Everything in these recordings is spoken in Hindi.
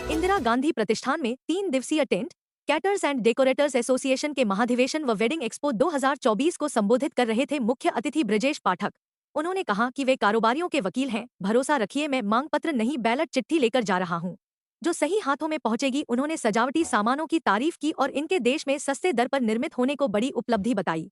इंदिरा गांधी प्रतिष्ठान में 3 दिवसीय tent caterers and decorators association के महाधिवेशन व वेडिंग एक्सपो 2024 को संबोधित कर रहे थे मुख्य अतिथि ब्रजेश पाठक। उन्होंने कहा कि वे कारोबारियों के वकील हैं, भरोसा रखिए मैं मांग पत्र नहीं बैलेट चिट्ठी लेकर जा रहा हूं, जो सही हाथों में पहुंचेगी। उन्होंने सजावटी सामानों की तारीफ की और इनके देश में सस्ते दर पर निर्मित होने को बड़ी उपलब्धि बताई।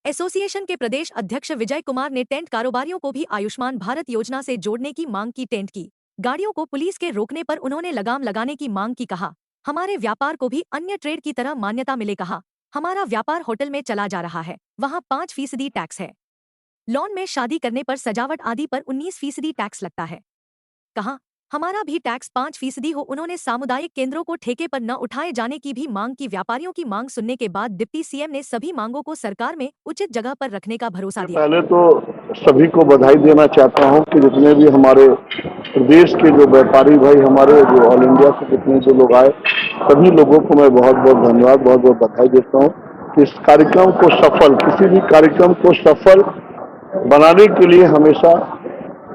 एसोसिएशन के प्रदेश अध्यक्ष विजय कुमार ने टेंट कारोबारियों को भी आयुष्मान भारत योजना से जोड़ने की मांग की। टेंट की गाड़ियों को पुलिस के रोकने पर उन्होंने लगाम लगाने की मांग की। कहा, हमारे व्यापार को भी अन्य ट्रेड की तरह मान्यता मिले। कहा, हमारा व्यापार होटल में चला जा रहा है, वहाँ 5% टैक्स है। लॉन में शादी करने पर सजावट आदि पर 19% टैक्स लगता है। कहा, हमारा भी टैक्स 5% हो। उन्होंने सामुदायिक केंद्रों को ठेके पर न उठाए जाने की भी मांग की। व्यापारियों की मांग सुनने के बाद डिप्टी सीएम ने सभी मांगों को सरकार में उचित जगह पर रखने का भरोसा दिया। पहले तो सभी को बधाई देना चाहता हूं कि जितने भी हमारे प्रदेश के जो व्यापारी भाई, हमारे जो ऑल इंडिया से जितने जो लोग आए, सभी लोगों को मैं बहुत बहुत धन्यवाद, बहुत बहुत बधाई देता हूं कि इस कार्यक्रम को सफल, किसी भी कार्यक्रम को सफल बनाने के लिए हमेशा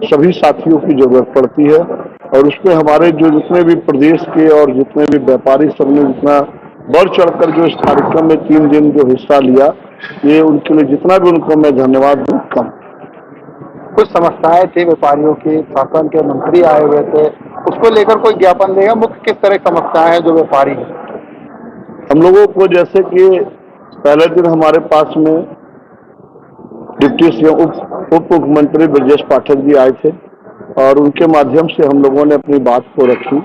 सभी साथियों की जरूरत पड़ती है और उसमें हमारे जो जितने भी प्रदेश के और जितने भी व्यापारी सबने जितना बढ़ चढ़कर जो इस कार्यक्रम में 3 दिन जो हिस्सा लिया, ये उनके लिए जितना भी उनको मैं धन्यवाद दूं कम। कुछ समस्याएं थी व्यापारियों की, शासन के मंत्री आए हुए थे, उसको लेकर कोई ज्ञापन देगा? मुख्य किस तरह की समस्याएं हैं जो व्यापारी हैं? हम लोगों को जैसे कि पहले दिन हमारे पास में डिप्टी सीएम उप मुख्यमंत्री ब्रजेश पाठक जी आए थे और उनके माध्यम से हम लोगों ने अपनी बात को रखी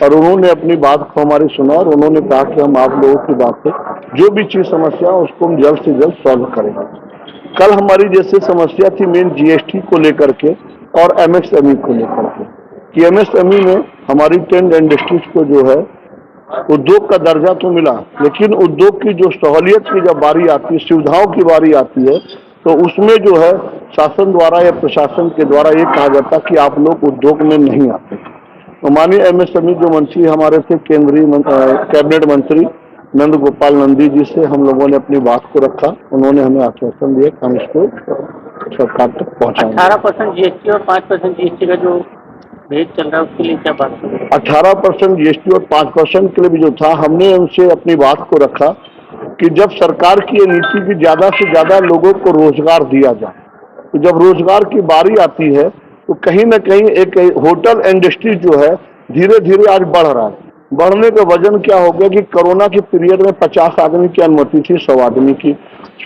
और उन्होंने अपनी बात को हमारी सुना और उन्होंने कहा कि हम आप लोगों की बात है, जो भी चीज समस्या उसको हम जल्द से जल्द सॉल्व करेंगे। कल हमारी जैसे समस्या थी मेन जीएसटी को लेकर के और एमएसएमई को लेकर के कि एमएसएमई में हमारी टेंट इंडस्ट्रीज को जो है उद्योग का दर्जा तो मिला, लेकिन उद्योग की जो सहूलियत की जब बारी आती है, सुविधाओं की बारी आती है, तो उसमें जो है शासन द्वारा या प्रशासन के द्वारा ये कहा जाता कि आप लोग उद्योग में नहीं आते। तो माननीय एमएसएमई जो मंत्री हमारे थे, केंद्रीय कैबिनेट मंत्री नंद गोपाल नंदी जी से हम लोगों ने अपनी बात को रखा। उन्होंने हमें आश्वासन दिया कि हम इसको सरकार तक पहुंचाएंगे। 18% जीएसटी और 5% जीएसटी का जो भेद चल रहा है उसके लिए क्या बात करें? 18% जीएसटी और 5% के लिए भी जो था, हमने उनसे अपनी बात को रखा कि जब सरकार की ये नीति की ज्यादा से ज्यादा लोगों को रोजगार दिया जाए, तो जब रोजगार की बारी आती है तो कहीं न कहीं एक होटल इंडस्ट्री जो है धीरे धीरे आज बढ़ रहा है। बढ़ने का वजन क्या हो गया कि कोरोना के पीरियड में 50 आदमी की अनुमति थी, 100 आदमी की।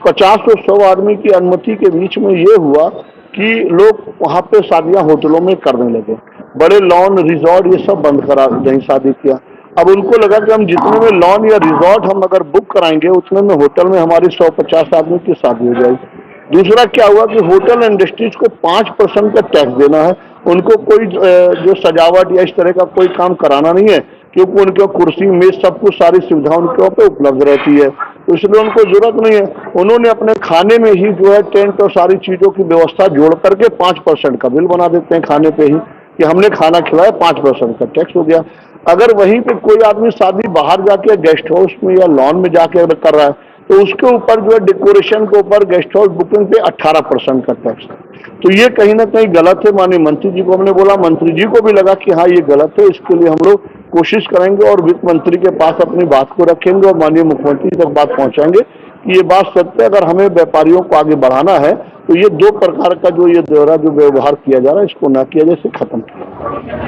50 और 100 आदमी की अनुमति के बीच में ये हुआ कि लोग वहां पे शादियां होटलों में करने लगे, बड़े लॉन रिजॉर्ट ये सब बंद करा नहीं शादी किया। अब उनको लगा कि हम जितने में लॉन या रिजॉर्ट हम अगर बुक कराएंगे उतने में होटल में हमारी 150 आदमी की शादी हो जाएगी। दूसरा क्या हुआ कि होटल इंडस्ट्रीज को 5% का टैक्स देना है, उनको कोई जो सजावट या इस तरह का कोई काम कराना नहीं है, क्योंकि उनके कुर्सी मेज सब कुछ सारी सुविधा उनके वहाँ पे उपलब्ध रहती है, तो इसलिए उनको जरूरत नहीं है। उन्होंने अपने खाने में ही जो है टेंट और सारी चीजों की व्यवस्था जोड़ करके 5% का बिल बना देते हैं खाने पे ही कि हमने खाना खिलाया, 5% का टैक्स हो गया। अगर वहीं पे कोई आदमी शादी बाहर जाके गेस्ट हाउस में या लॉन में जाके अगर कर रहा है तो उसके ऊपर जो है डेकोरेशन के ऊपर गेस्ट हाउस बुकिंग पे 18% का टैक्स है। तो ये कहीं ना कहीं गलत है। माननीय मंत्री जी को हमने बोला, मंत्री जी को भी लगा कि हाँ ये गलत है, इसके लिए हम लोग कोशिश करेंगे और वित्त मंत्री के पास अपनी बात को रखेंगे और माननीय मुख्यमंत्री तक बात पहुंचाएंगे कि ये बात सत्य है। अगर हमें व्यापारियों को आगे बढ़ाना है तो ये 2 प्रकार का जो ये दौरा जो व्यवहार किया जा रहा है इसको ना किया जाए, इसे खत्म किया।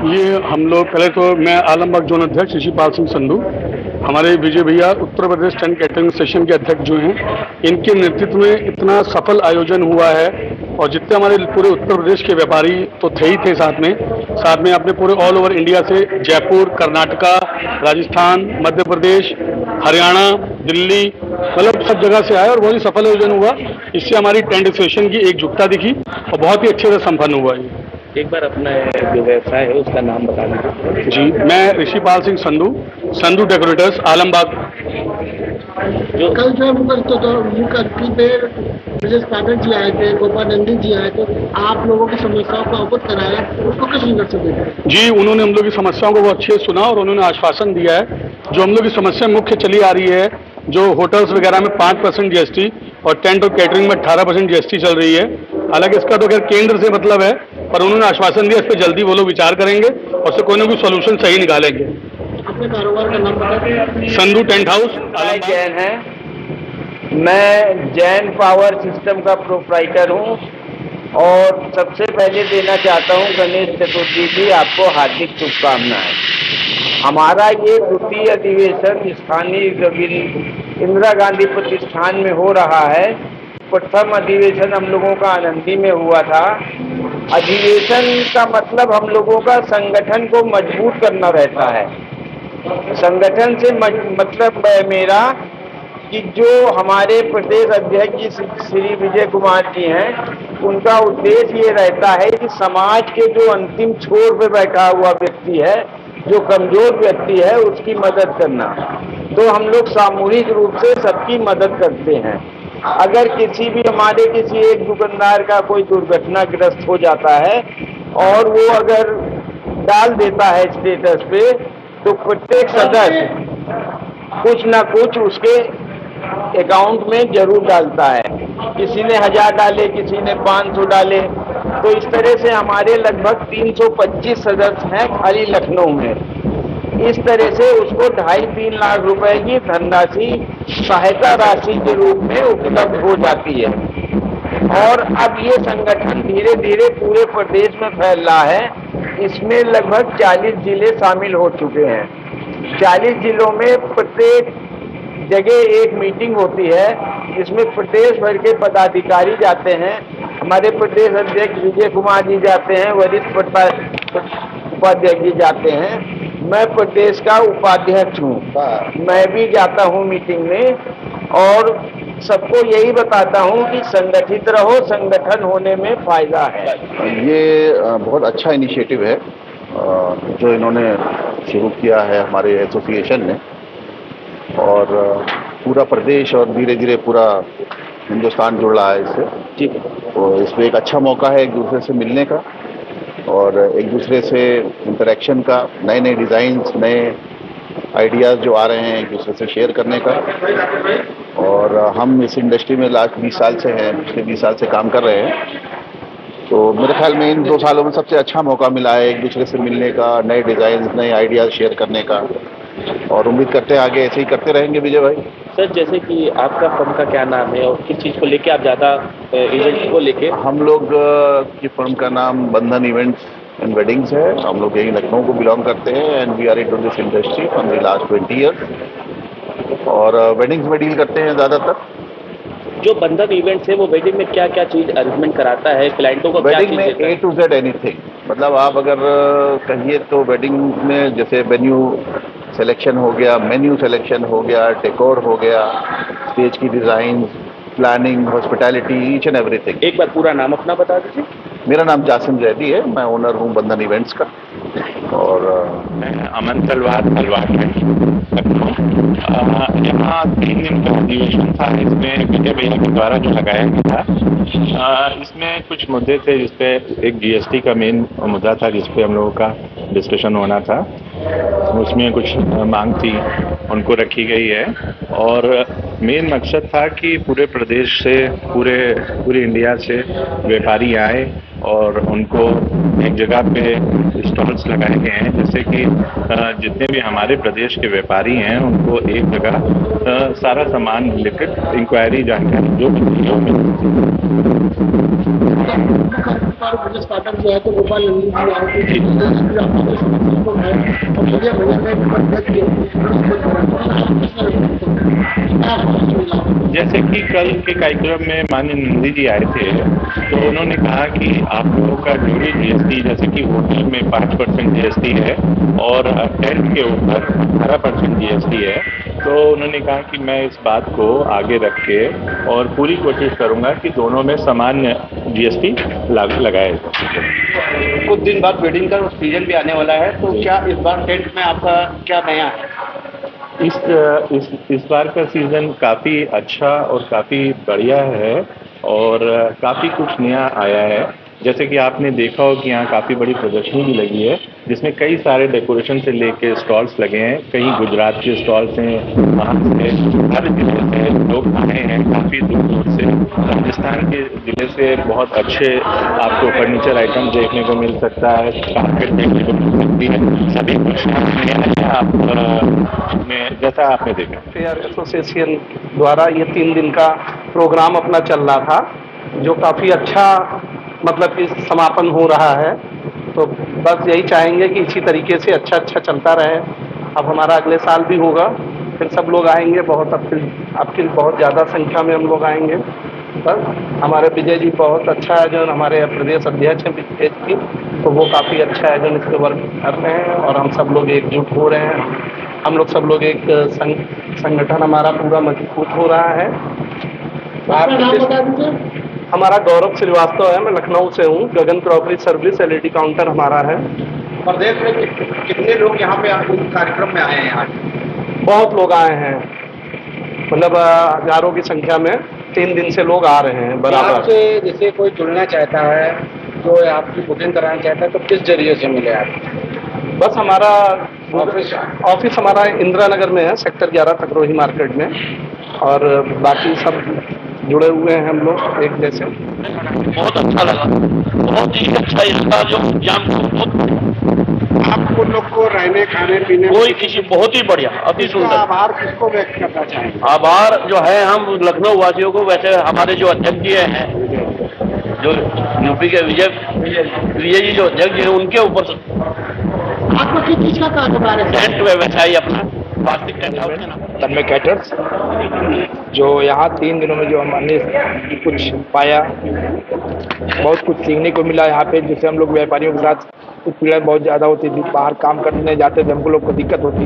ये हम लोग पहले तो मैं आलमबाग जोन अध्यक्ष ऋषिपाल सिंह संधू, हमारे विजय भैया Uttar Pradesh tent catering session के अध्यक्ष जो हैं, इनके नेतृत्व में इतना सफल आयोजन हुआ है और जितने हमारे पूरे उत्तर प्रदेश के व्यापारी तो थे ही थे, साथ में अपने पूरे ऑल ओवर इंडिया से जयपुर, कर्नाटका, राजस्थान, मध्य प्रदेश, हरियाणा, दिल्ली, मतलब सब जगह से आए और बहुत ही सफल आयोजन हुआ। इससे हमारी टेंट एसोसिएशन की एकजुटता दिखी और बहुत ही अच्छे से संपन्न हुआ ये। एक बार अपना जो व्यवसाय है उसका नाम बता दीजिए। जी, मैं ऋषिपाल सिंह संधू डेकोरेटर्स, आलमबाग। जो कल जो मुख्य अतिथि पे ब्रजेश पाठक जी आए थे, गोपाल नंदी जी आए थे, आप लोगों की समस्याओं को अवगत कराया, उसको किस नजर से देखते हैं? जी, उन्होंने हम लोग की समस्याओं को बहुत अच्छे से सुना और उन्होंने आश्वासन दिया है जो हम लोग की समस्या मुख्य चली आ रही है, जो होटल्स वगैरह में 5% जीएसटी और टेंट और कैटरिंग में 18% जीएसटी चल रही है। हालांकि इसका तो खैर केंद्र से मतलब है, पर उन्होंने आश्वासन दिया इस पर जल्दी वो लोग विचार करेंगे और उससे कोई ना कोई सोल्यूशन सही निकालेंगे। अपने कारोबार का नाम बता दें। Sandhu tent house. मैं जैन है, मैं जैन पावर सिस्टम का प्रोप्राइटर हूँ और सबसे पहले देना चाहता हूँ गणेश चतुर्थी की आपको हार्दिक शुभकामनाएं। हमारा ये द्वितीय अधिवेशन स्थानीय इंदिरा गांधी प्रतिष्ठान में हो रहा है। प्रथम अधिवेशन हम लोगों का आनंदी में हुआ था। अधिवेशन का मतलब हम लोगों का संगठन को मजबूत करना रहता है। संगठन से मतलब मेरा कि जो हमारे प्रदेश अध्यक्ष जी श्री विजय कुमार जी हैं, उनका उद्देश्य ये रहता है कि समाज के जो अंतिम छोर पे बैठा हुआ व्यक्ति है, जो कमजोर व्यक्ति है, उसकी मदद करना। तो हम लोग सामूहिक रूप से सबकी मदद करते हैं। अगर किसी भी हमारे किसी एक दुकानदार का कोई दुर्घटनाग्रस्त हो जाता है और वो अगर डाल देता है स्टेटस पे, तो प्रत्येक सदस्य कुछ ना कुछ उसके अकाउंट में जरूर डालता है। किसी ने 1000 डाले, किसी ने 500 डाले। तो इस तरह से हमारे लगभग 325 सदस्य हैं खाली लखनऊ में। इस तरह से उसको 2.5-3 लाख रुपए की धनराशि सहायता राशि के रूप में उपलब्ध हो जाती है। और अब ये संगठन धीरे धीरे पूरे प्रदेश में फैल रहा है। इसमें लगभग 40 जिले शामिल हो चुके हैं। 40 जिलों में प्रत्येक जगह एक मीटिंग होती है, जिसमें प्रदेश भर के पदाधिकारी जाते हैं। हमारे प्रदेश अध्यक्ष विजय कुमार जी जाते हैं, वरिष्ठ उपाध्यक्ष जी जाते हैं। मैं प्रदेश का उपाध्यक्ष हूँ, मैं भी जाता हूँ मीटिंग में और सबको यही बताता हूँ कि संगठित रहो, संगठन होने में फायदा है। ये बहुत अच्छा इनिशिएटिव है जो इन्होंने शुरू किया है हमारे एसोसिएशन ने, और पूरा प्रदेश और धीरे धीरे पूरा हिंदुस्तान जुड़ रहा है इससे। तो इसमें एक अच्छा मौका है एक दूसरे से मिलने का और एक दूसरे से इंटरेक्शन का, नए नए डिज़ाइंस, नए आइडियाज़ जो आ रहे हैं एक दूसरे से शेयर करने का। और हम इस इंडस्ट्री में लास्ट 20 साल से हैं, पिछले 20 साल से काम कर रहे हैं। तो मेरे ख्याल में इन 2 सालों में सबसे अच्छा मौका मिला है एक दूसरे से मिलने का, नए डिज़ाइन, नए आइडियाज़ शेयर करने का, और उम्मीद करते हैं आगे ऐसे ही करते रहेंगे। विजय भाई सर, जैसे कि आपका फर्म का क्या नाम है और किस चीज़ को लेके आप ज़्यादा इवेंट्स को लेके? हम लोग की फर्म का नाम बंधन इवेंट्स एंड वेडिंग्स है। हम लोग यही लखनऊ को बिलोंग करते हैं and we are into this industry from the last 20 years और वेडिंग्स में डील करते हैं ज़्यादातर। जो बंधन इवेंट्स है वो वेडिंग में क्या क्या चीज़ अरेंजमेंट कराता है क्लाइंटों को? वेडिंग में A to Z एनीथिंग, मतलब आप अगर कहिए तो वेडिंग में जैसे वेन्यू सिलेक्शन हो गया, मेन्यू सिलेक्शन हो गया, डेकोर हो गया, स्टेज की design, planning, hospitality, each and everything. एक बार पूरा नाम अपना बता दीजिए। मेरा नाम जासिम जैदी है, मैं ओनर हूँ बंधन इवेंट्स का। और मैं अमन तलवार में यहाँ 3 दिन का अधिवेशन था। इसमें विजय भैया के द्वारा जो लगाया गया था, इसमें कुछ मुद्दे थे, जिसपे एक GST का मेन मुद्दा था जिसपे हम लोगों का डिस्कशन होना था। उसमें कुछ मांग थी, उनको रखी गई है और मेन मकसद था कि पूरे प्रदेश से, पूरे इंडिया से व्यापारी आए और उनको एक जगह पे स्टॉल्स लगाए गए हैं, जैसे कि जितने भी हमारे प्रदेश के व्यापारी हैं उनको एक जगह सारा सामान रिलेटेड इंक्वायरी, जानकारी जो भी हो ब्रजेश पाठक जो है तो गोपाल नंदी जी आए थे, को है और विजय भैया ने जैसे कि कल के कार्यक्रम में माननीय नंदी जी आए थे, तो उन्होंने कहा कि आप लोगों का जो भी GST, जैसे कि होटल में 5% GST है और टेंट के ऊपर 18% GST है, तो उन्होंने कहा कि मैं इस बात को आगे रख के और पूरी कोशिश करूंगा कि दोनों में सामान्य GST लगाए जाए। कुछ दिन बाद वेडिंग का सीजन भी आने वाला है, तो क्या इस बार टेंट में आपका क्या नया है? इस बार का सीज़न काफ़ी अच्छा और काफ़ी बढ़िया है और काफ़ी कुछ नया आया है। जैसे कि आपने देखा हो कि यहाँ काफ़ी बड़ी प्रदर्शनी भी लगी है, जिसमें कई सारे डेकोरेशन से लेके स्टॉल्स लगे हैं। कहीं गुजरात के स्टॉल्स हैं, वहाँ से हर जिले से लोग आए हैं, काफ़ी दूर दूर से। राजस्थान के ज़िले से बहुत अच्छे आपको फर्नीचर आइटम देखने को मिल सकता है, कारपेट देखने को मिल सकती है। सभी कुछ आप में जैसा आपने देखा। फेयर एसोसिएशन द्वारा ये 3 दिन का प्रोग्राम अपना चल रहा था, जो काफ़ी अच्छा मतलब कि समापन हो रहा है। तो बस यही चाहेंगे कि इसी तरीके से अच्छा चलता रहे। अब हमारा अगले साल भी होगा, फिर सब लोग आएंगे, बहुत आपकी बहुत ज़्यादा संख्या में हम लोग आएंगे। बस हमारे विजय जी बहुत अच्छा है, जो हमारे प्रदेश अध्यक्ष हैं विजय जी, तो वो काफ़ी अच्छा है जो इसके वर्क कर रहे हैं और हम सब लोग एकजुट हो रहे हैं। हम लोग सब लोग एक संगठन हमारा पूरा मजबूत हो रहा है। हमारा गौरव श्रीवास्तव है, मैं लखनऊ से हूँ। गगन क्रॉकरी सर्विस LED काउंटर हमारा है। प्रदेश में कितने लोग यहाँ पे इस कार्यक्रम में आए हैं आज? बहुत लोग आए हैं, मतलब हजारों की संख्या में 3 दिन से लोग आ रहे हैं बराबर। आपसे जैसे कोई जुड़ना चाहता है, जो आपकी बुकिंग कराना चाहता है, तो किस जरिए से मिले आप? बस हमारा ऑफिस हमारा इंदिरा नगर में है, सेक्टर 11 तकरोही मार्केट में, और बाकी सब जुड़े हुए हैं हम लोग एक जैसे। बहुत अच्छा लगा, बहुत ही अच्छा इसका जो जाम आपको लोग को रहने खाने पीने कोई किसी बहुत ही बढ़िया, अति सुंदर। आभार किसको व्यक्त करना चाहेंगे? आभार जो है हम लखनऊ वासियों को, वैसे हमारे जो अध्यक्ष जी हैं, जो यूपी के विजय जी जो अध्यक्ष जी हैं, उनके ऊपर आपको किस चीज का कारोबार है? टेंट व्यवसायी अपना वार्षिक टेंट हाउस है ना, तन्मय कैटर्स, जो यहाँ 3 दिनों में जो हमने कुछ पाया, बहुत कुछ सीखने को मिला यहाँ पे। जैसे हम लोग व्यापारियों के साथ कुछ पीड़ा बहुत ज़्यादा होती थी, बाहर काम करने जाते थे हमको लोग को दिक्कत होती,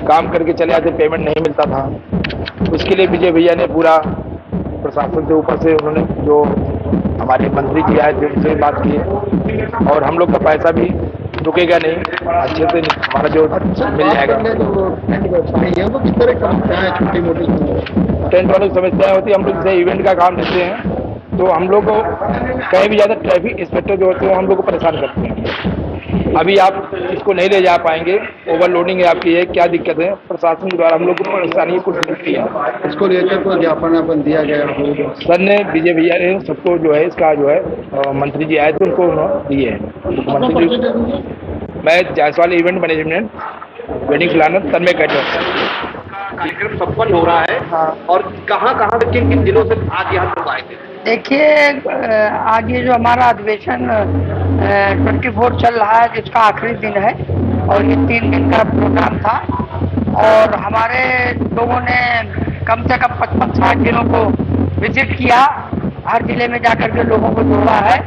काम करके चले आते, पेमेंट नहीं मिलता था। उसके लिए विजय भैया ने पूरा प्रशासन से ऊपर से उन्होंने जो हमारे मंत्री जी आए थे उनसे बात की, और हम लोग का पैसा भी रुकेगा नहीं, अच्छे से हमारा जो मिल जाएगा। किस तरह का समस्याएं छोटी मोटी टेंट वाली समस्याएं होती है, हम लोग जैसे इवेंट का काम देते हैं तो हम लोग को कहीं भी ज़्यादा ट्रैफिक इंस्पेक्टर जो होते हैं वो हम लोग को परेशान करते हैं। अभी आप इसको नहीं ले जा पाएंगे, ओवरलोडिंग है आपकी, है क्या दिक्कत है, प्रशासन के द्वारा हम लोग को परेशानी कुछ दिखती है। इसको लेकर कोई ज्ञापन अपन दिया गया? सर ने, विजय भैया ने सबको जो है इसका जो है मंत्री जी आए थे उनको उन्होंने दिए हैं। मंत्री जी, मैं Jaiswal event management wedding planner Tanmay caterers. कार्यक्रम संपन्न हो रहा है। हाँ। और कहाँ से किन जिलों से आज यहाँ लोग आए थे? देखिए, आज ये जो हमारा अधिवेशन 24 चल रहा है, जिसका आखिरी दिन है, और ये 3 दिन का प्रोग्राम था, और हमारे लोगों ने कम से कम 55-60 जिलों को विजिट किया, हर जिले में जाकर के लोगों को जोड़ा है।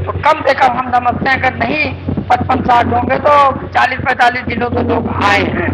तो कम से कम हम समझते हैं, अगर नहीं 55-60 होंगे तो 40-45 जिलों के लोग आए हैं।